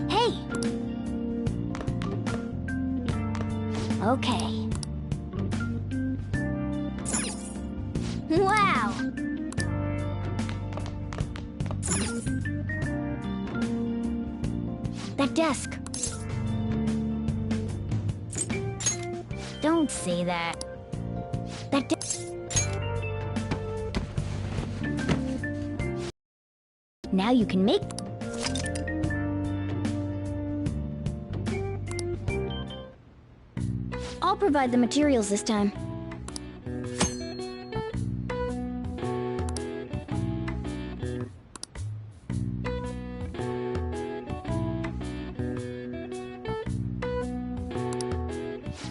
Hey! Okay. Wow! That desk. Don't say that. That desk. Now you can make... I'll provide the materials this time.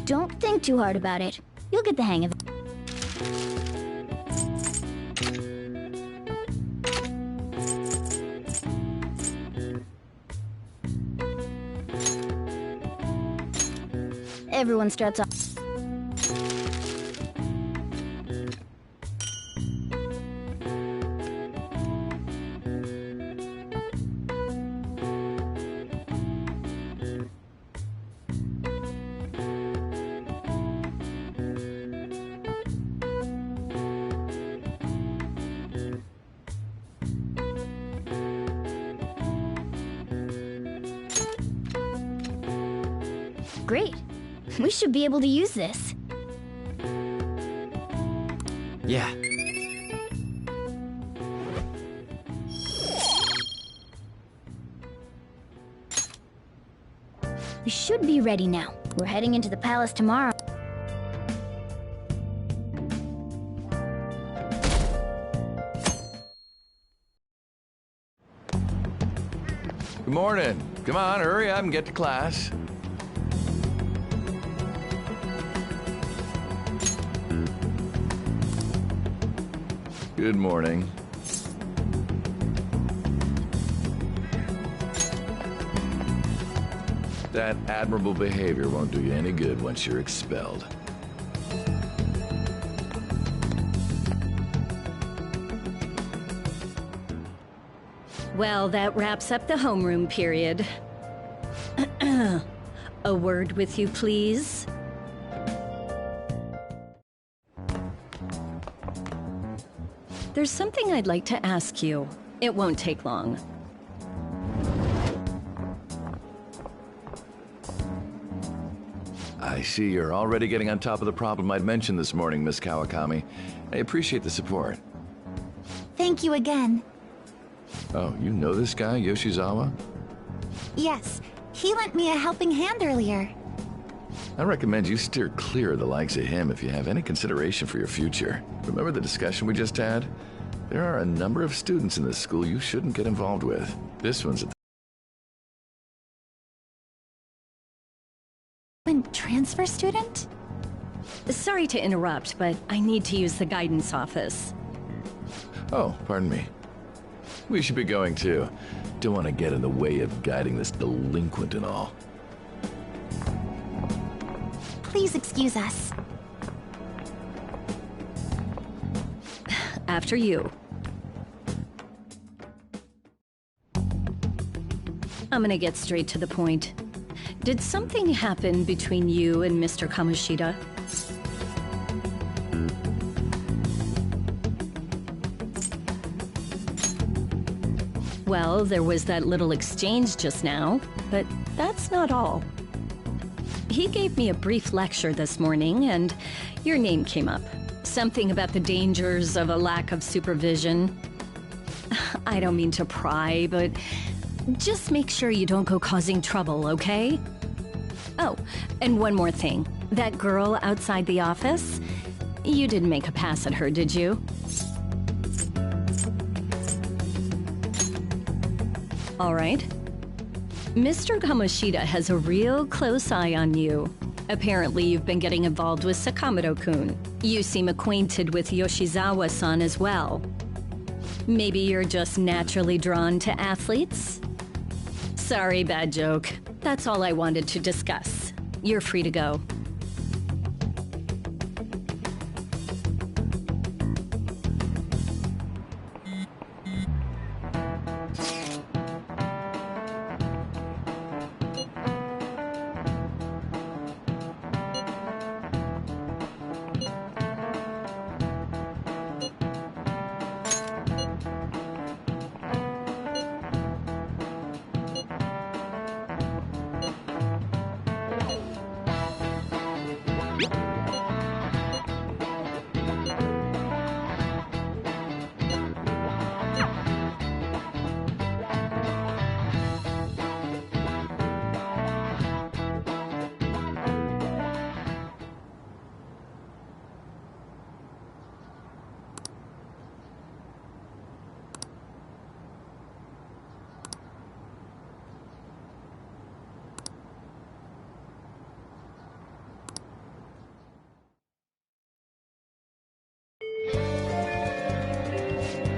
Don't think too hard about it. You'll get the hang of it. Everyone starts off. Great. We should be able to use this. Yeah. We should be ready now. We're heading into the palace tomorrow. Good morning. Come on, hurry up and get to class. Good morning. That admirable behavior won't do you any good once you're expelled. Well, that wraps up the homeroom period. A word with you, please? There's something I'd like to ask you. It won't take long. I see you're already getting on top of the problem I'd mentioned this morning, Miss Kawakami. I appreciate the support. Thank you again. Oh, you know this guy, Yoshizawa? Yes, he lent me a helping hand earlier. I recommend you steer clear of the likes of him if you have any consideration for your future. Remember the discussion we just had? There are a number of students in this school you shouldn't get involved with. This one's at Transfer student? Sorry to interrupt, but I need to use the guidance office. Oh, pardon me. We should be going too. Don't want to get in the way of guiding this delinquent and all. Please excuse us. After you. I'm gonna get straight to the point. Did something happen between you and Mr. Kamoshida? Well, there was that little exchange just now, but that's not all. He gave me a brief lecture this morning, and your name came up. Something about the dangers of a lack of supervision. I don't mean to pry, but just make sure you don't go causing trouble, okay? Oh, and one more thing. That girl outside the office? You didn't make a pass at her, did you? All right. Mr. Kamoshida has a real close eye on you. Apparently, you've been getting involved with Sakamoto-kun. You seem acquainted with Yoshizawa-san as well. Maybe you're just naturally drawn to athletes? Sorry, bad joke. That's all I wanted to discuss. You're free to go.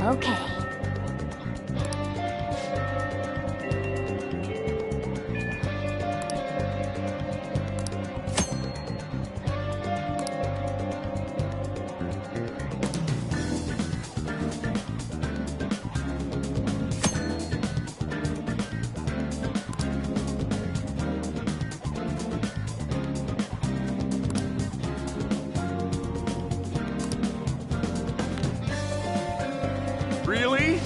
Okay. Really?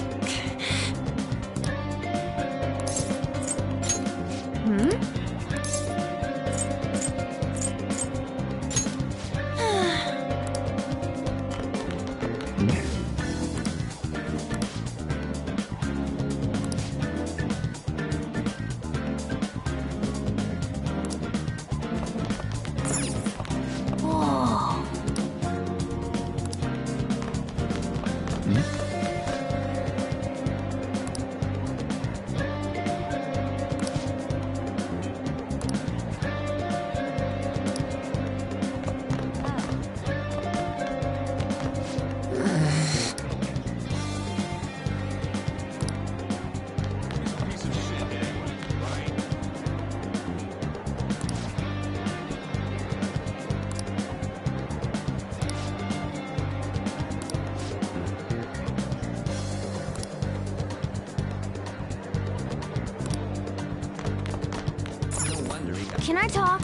Whoa. Can I talk?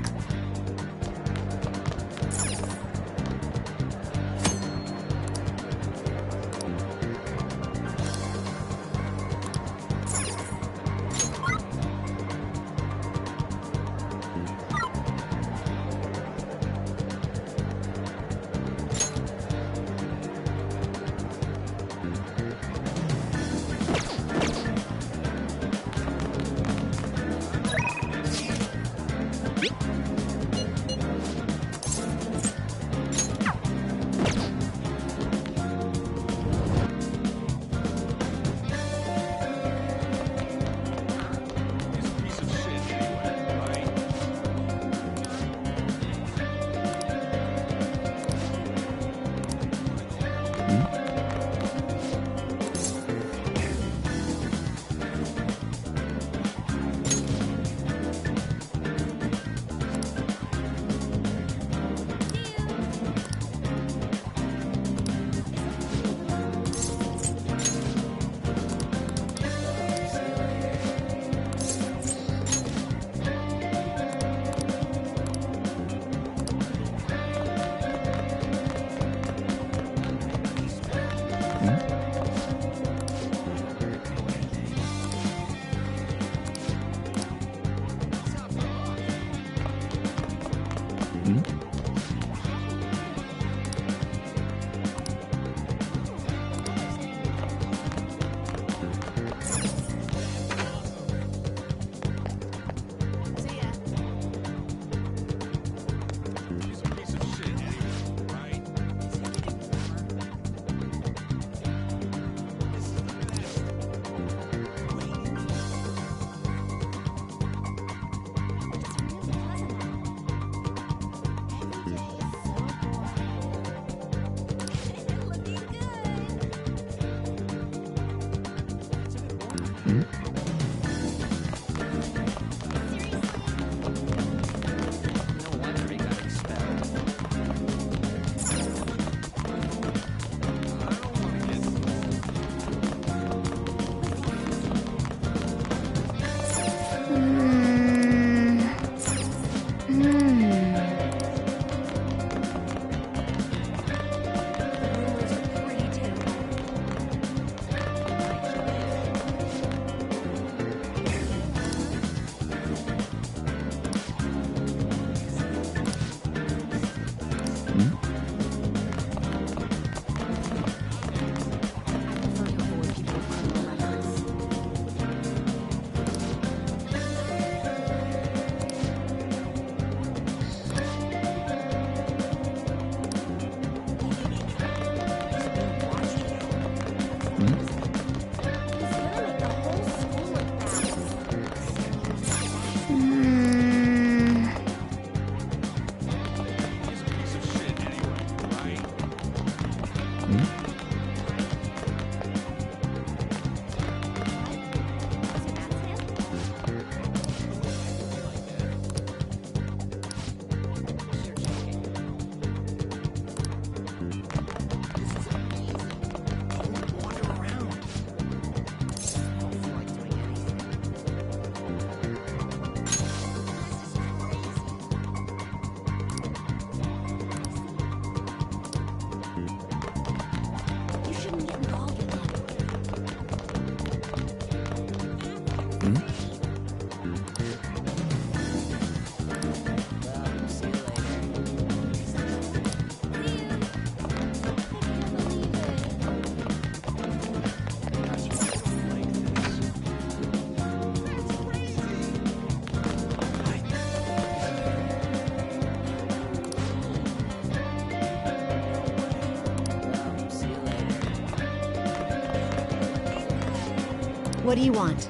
What do you want?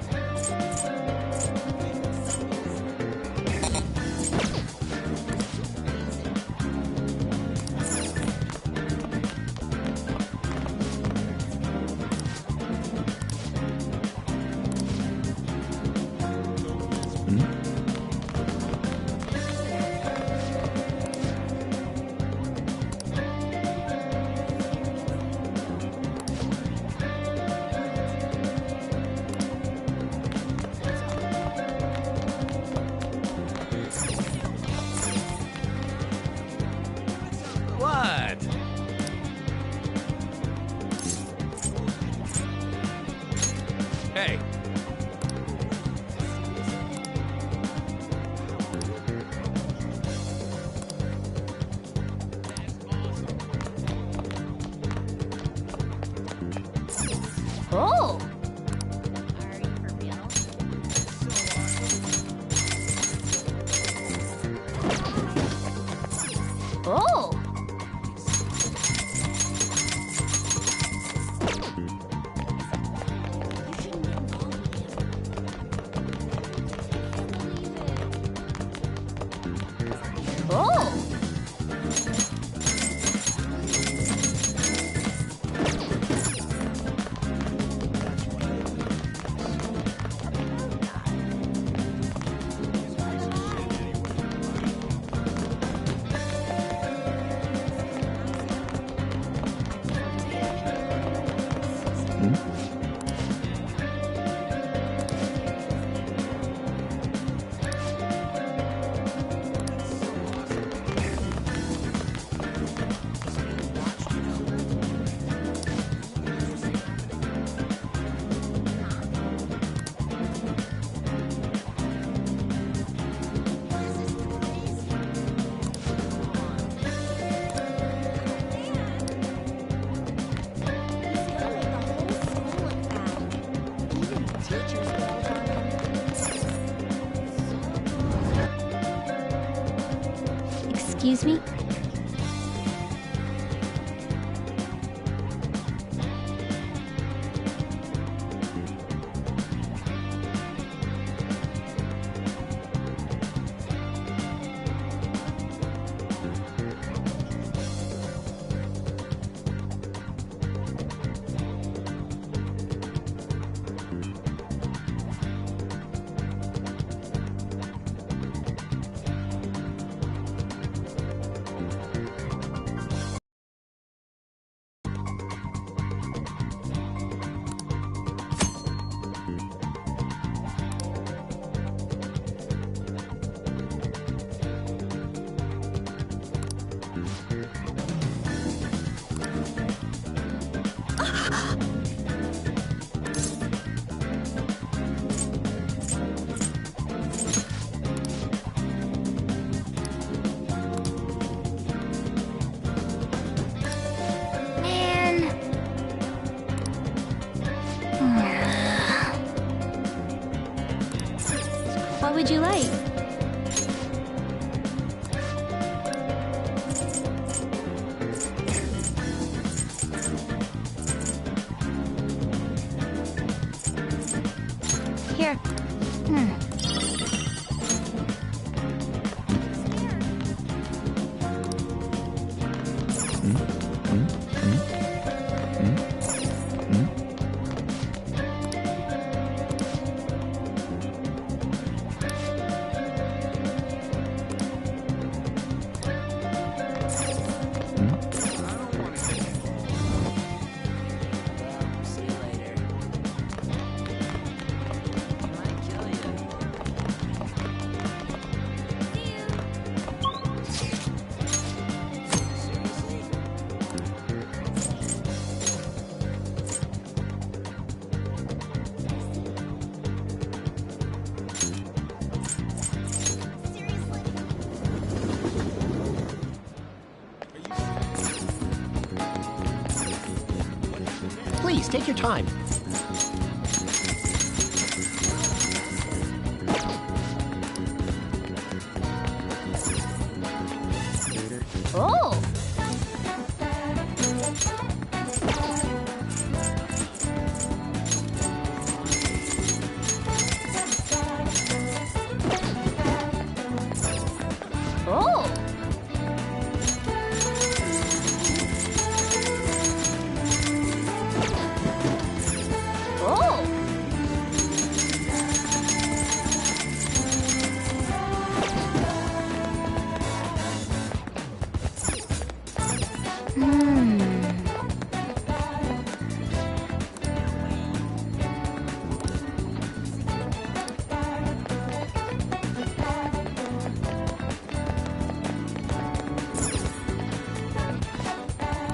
What? Hey. Oh! Oh! Oh! Excuse me? What would you like? Here. Please take your time. Oh! Oh! Oh!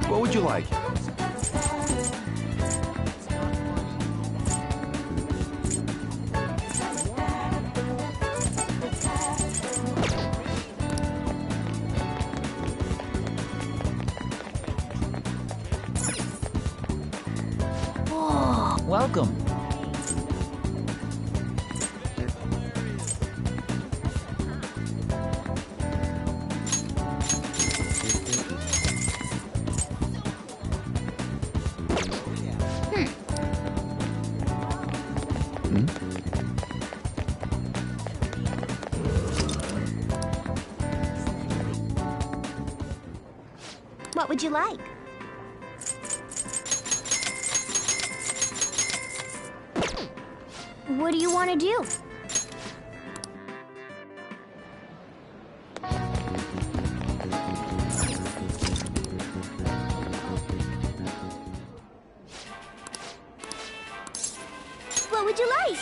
What would you like? Welcome. What would you like? What do you want to do? What would you like?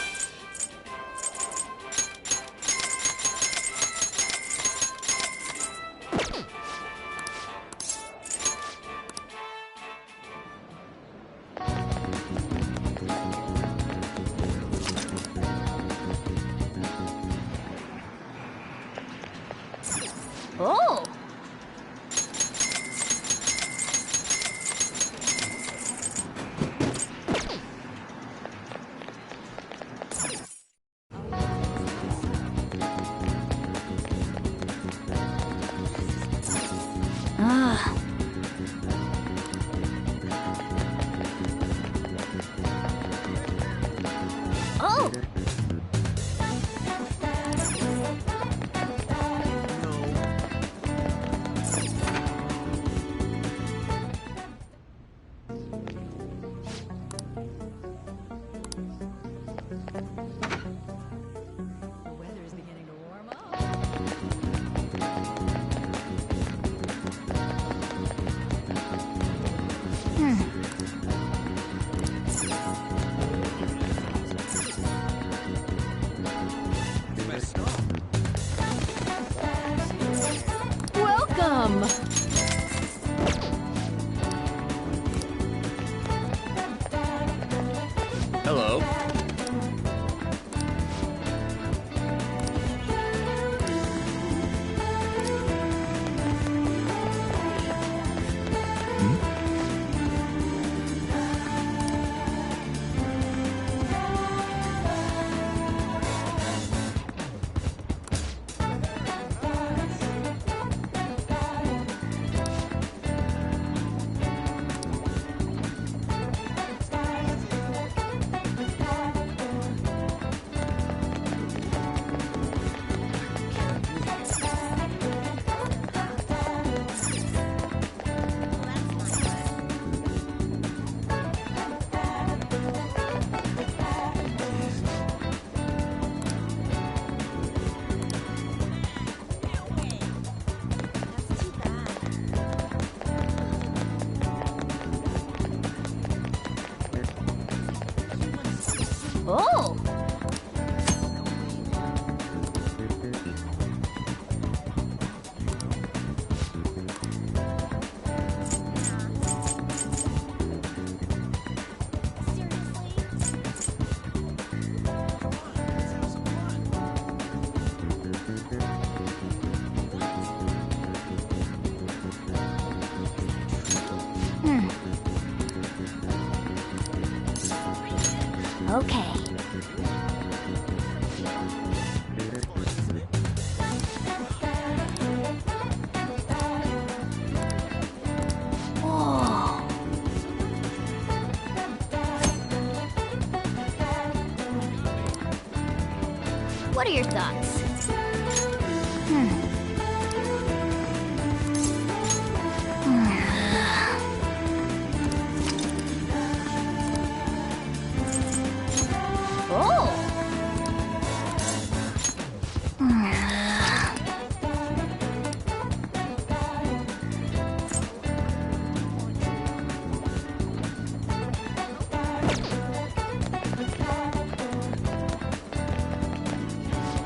Oh! Ah. Oh! Welcome! Hello. Okay. Whoa. What are your thoughts? Oh!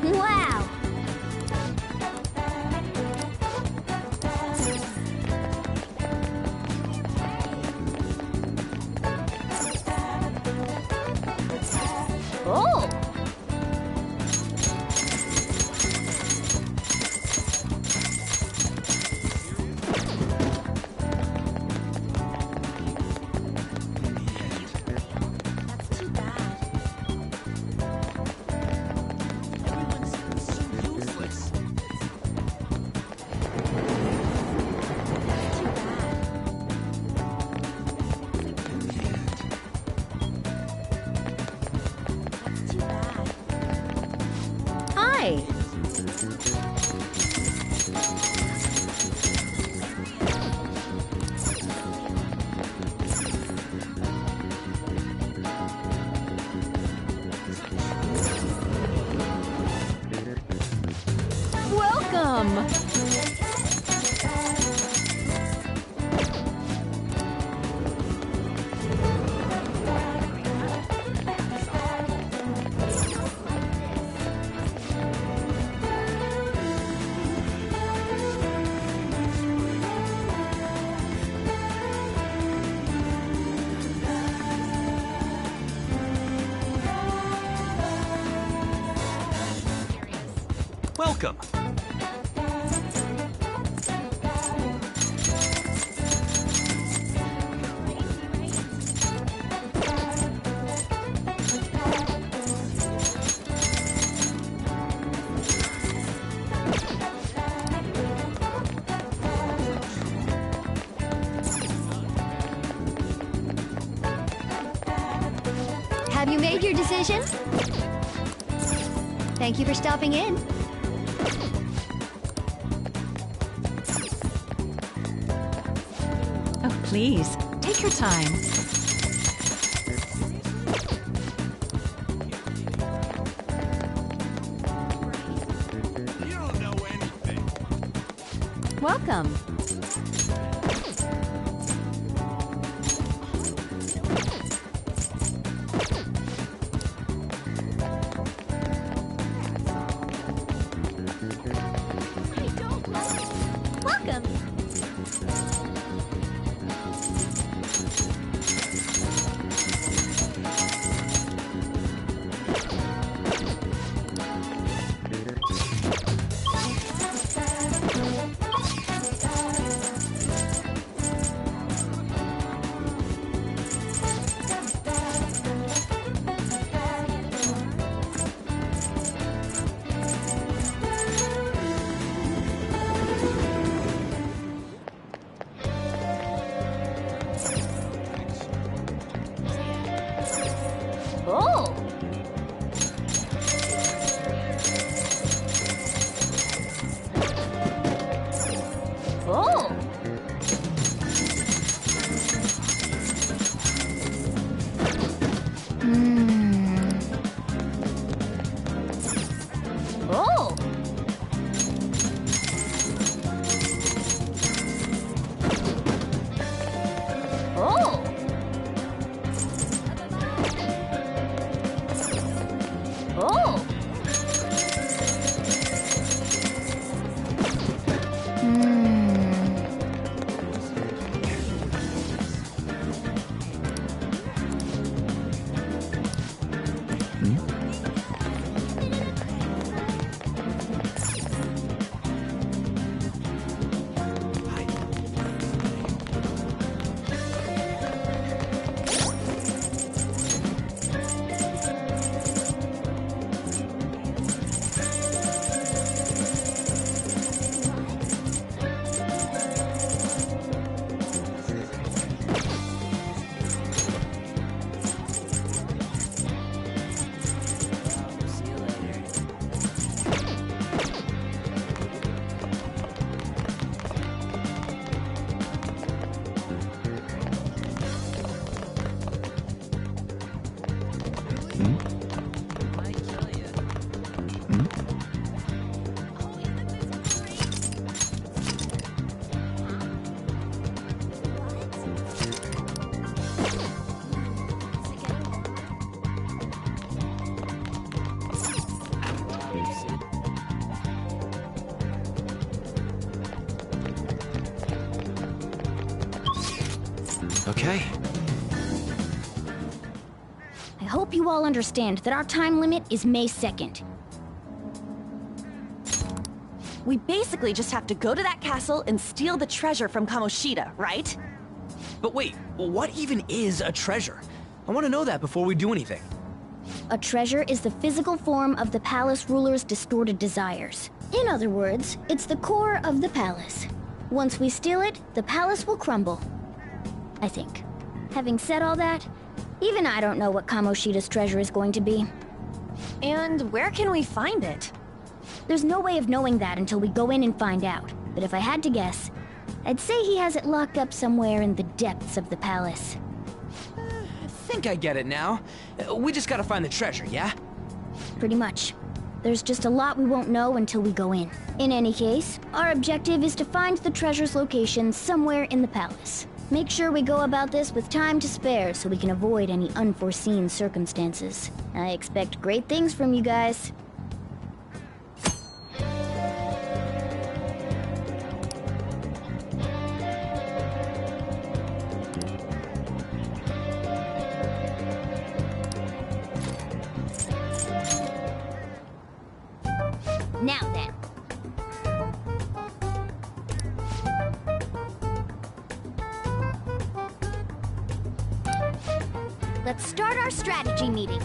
Wow! Oh! Hi. Welcome. Welcome. Have you made your decision? Thank you for stopping in. Oh, please, take your time. You don't know anything. Welcome. Welcome. Oh! Oh! Oh! Oh! Oh! Okay. I hope you all understand that our time limit is May 2nd. We basically just have to go to that castle and steal the treasure from Kamoshida, right? But wait, what even is a treasure? I want to know that before we do anything. A treasure is the physical form of the palace ruler's distorted desires. In other words, it's the core of the palace. Once we steal it, the palace will crumble. I think. Having said all that, even I don't know what Kamoshida's treasure is going to be. And where can we find it? There's no way of knowing that until we go in and find out. But if I had to guess, I'd say he has it locked up somewhere in the depths of the palace. I think I get it now. We just gotta find the treasure, yeah? Pretty much. There's just a lot we won't know until we go in. In any case, our objective is to find the treasure's location somewhere in the palace. Make sure we go about this with time to spare so we can avoid any unforeseen circumstances. I expect great things from you guys. Now then. Let's start our strategy meeting.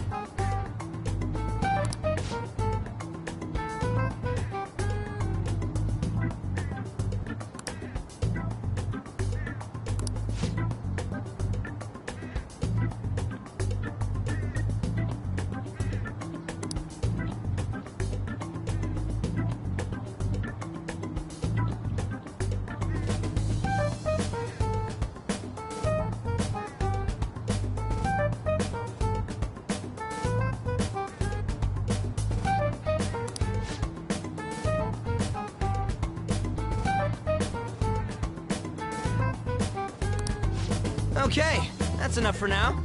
Okay, that's enough for now.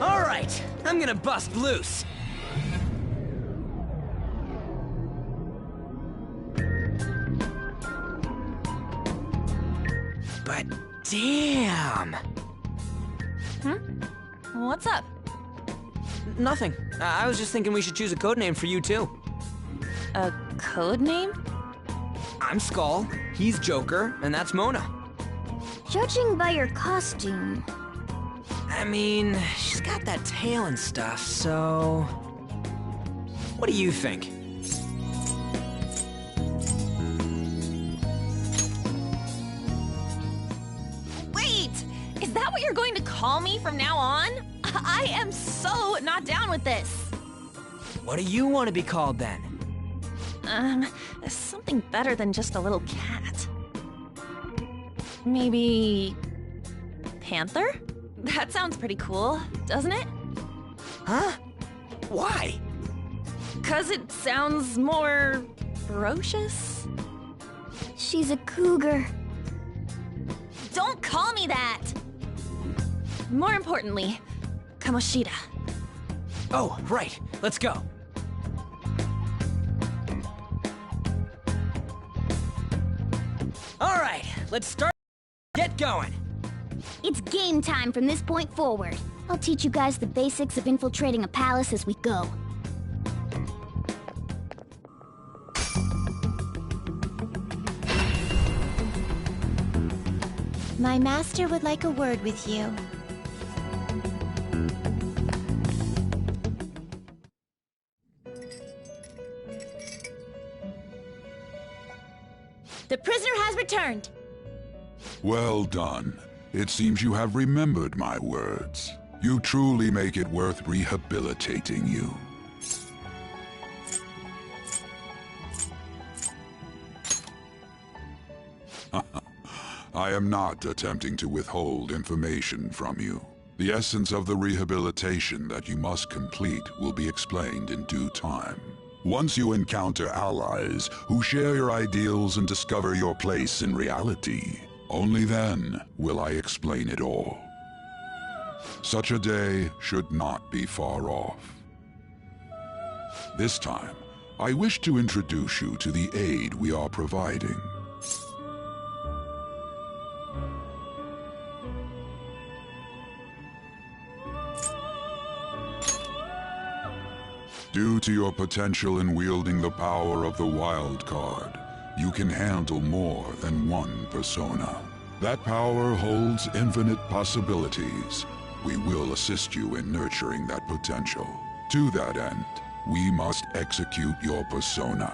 All right, I'm gonna bust loose. But damn! What's up? Nothing. I was just thinking we should choose a code name for you too. A code name? I'm Skull, he's Joker, and that's Mona. Judging by your costume, I mean, she's got that tail and stuff, so... What do you think? Wait! Is that what you're going to call me from now on? I am so not down with this. What do you want to be called then? Something better than just a little cat. Maybe... Panther? That sounds pretty cool, doesn't it? Huh? Why? 'Cause it sounds more... ferocious? she's a cougar. Don't call me that! More importantly, Kamoshida. Oh, right. Let's go. All right, let's start. Get going. It's game time from this point forward. I'll teach you guys the basics of infiltrating a palace as we go. My master would like a word with you. The prisoner has returned. Well done. It seems you have remembered my words. You truly make it worth rehabilitating you. I am not attempting to withhold information from you. The essence of the rehabilitation that you must complete will be explained in due time. Once you encounter allies who share your ideals and discover your place in reality, only then will I explain it all. Such a day should not be far off. This time, I wish to introduce you to the aid we are providing. Due to your potential in wielding the power of the wild card, you can handle more than one persona. That power holds infinite possibilities. We will assist you in nurturing that potential. To that end, we must execute your persona.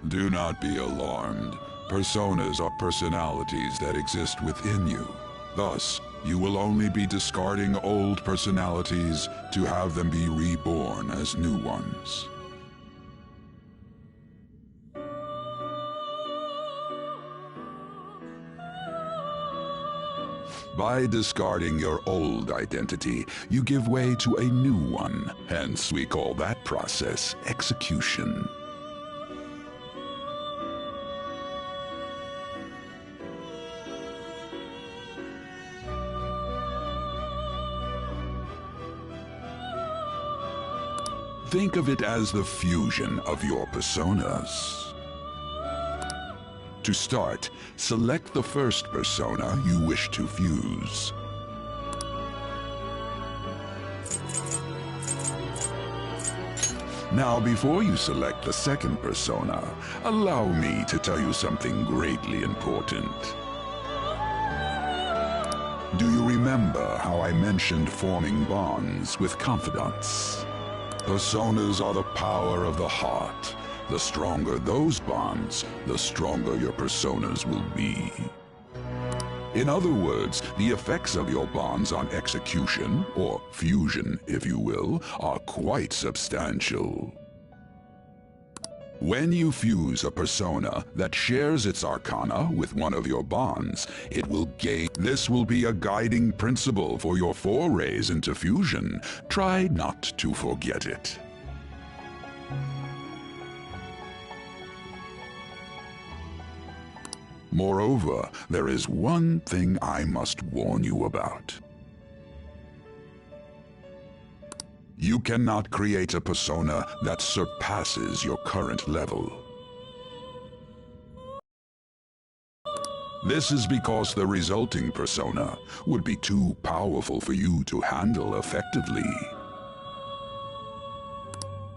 Do not be alarmed. Personas are personalities that exist within you. Thus, you will only be discarding old personalities to have them be reborn as new ones. By discarding your old identity, you give way to a new one. Hence, we call that process execution. Think of it as the fusion of your personas. To start, select the first persona you wish to fuse. Now, before you select the second persona, allow me to tell you something greatly important. Do you remember how I mentioned forming bonds with confidants? Personas are the power of the heart. The stronger those bonds, the stronger your personas will be. In other words, the effects of your bonds on execution, or fusion if you will, are quite substantial. When you fuse a persona that shares its arcana with one of your bonds, it will gain. This will be a guiding principle for your forays into fusion. Try not to forget it. Moreover, there is one thing I must warn you about. You cannot create a persona that surpasses your current level. This is because the resulting persona would be too powerful for you to handle effectively.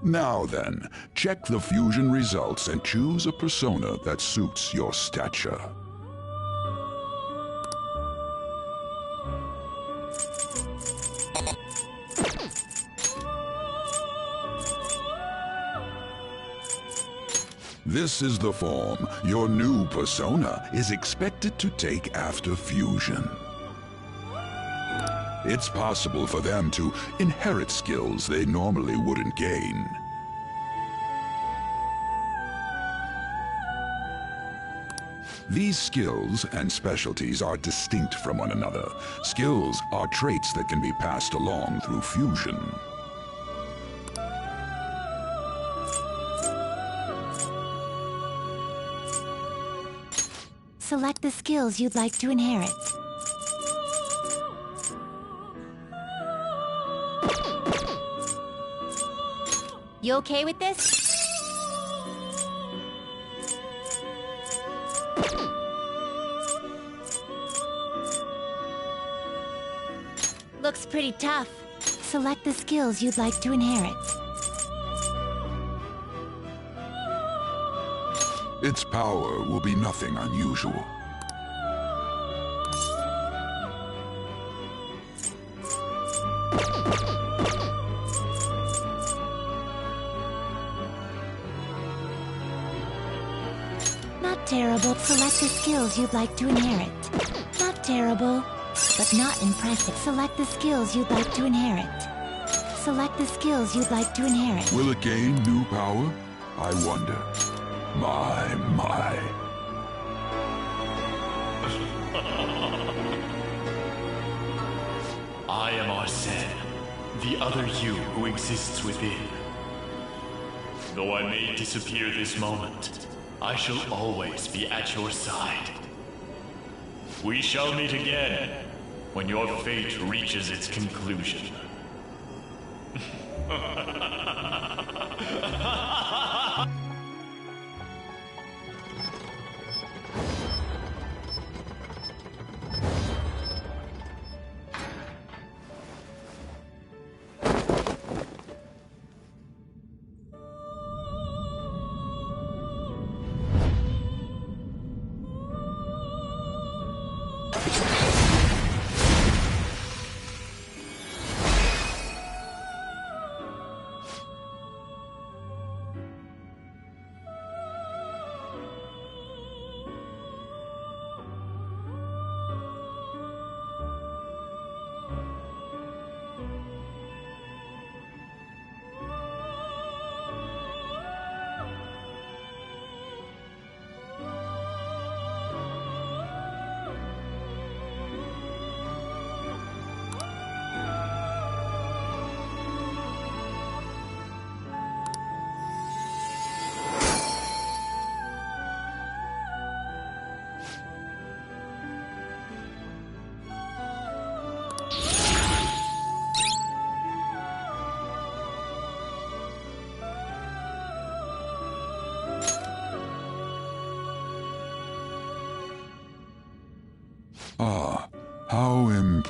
Now then, check the fusion results and choose a persona that suits your stature. This is the form your new persona is expected to take after fusion. It's possible for them to inherit skills they normally wouldn't gain. These skills and specialties are distinct from one another. Skills are traits that can be passed along through fusion. Select the skills you'd like to inherit. You okay with this? Looks pretty tough. Select the skills you'd like to inherit. Its power will be nothing unusual. Not terrible. Select the skills you'd like to inherit. Not terrible, but not impressive. Select the skills you'd like to inherit. Select the skills you'd like to inherit. Will it gain new power? I wonder. My. I am Arsene, the other you who exists within. Though I may disappear this moment, I shall always be at your side. We shall meet again when your fate reaches its conclusion.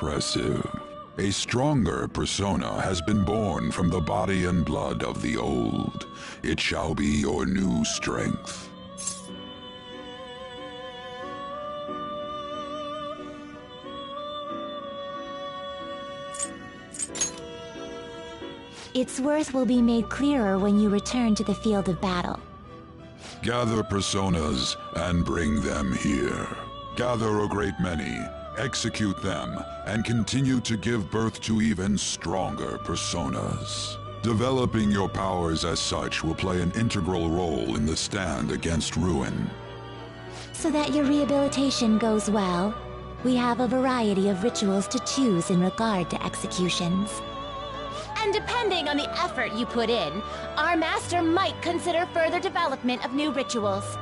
impressive. A stronger persona has been born from the body and blood of the old. It shall be your new strength. Its worth will be made clearer when you return to the field of battle. Gather personas and bring them here. Gather a great many, execute them, and continue to give birth to even stronger personas. Developing your powers as such will play an integral role in the stand against ruin. So that your rehabilitation goes well, we have a variety of rituals to choose in regard to executions. And depending on the effort you put in, our master might consider further development of new rituals.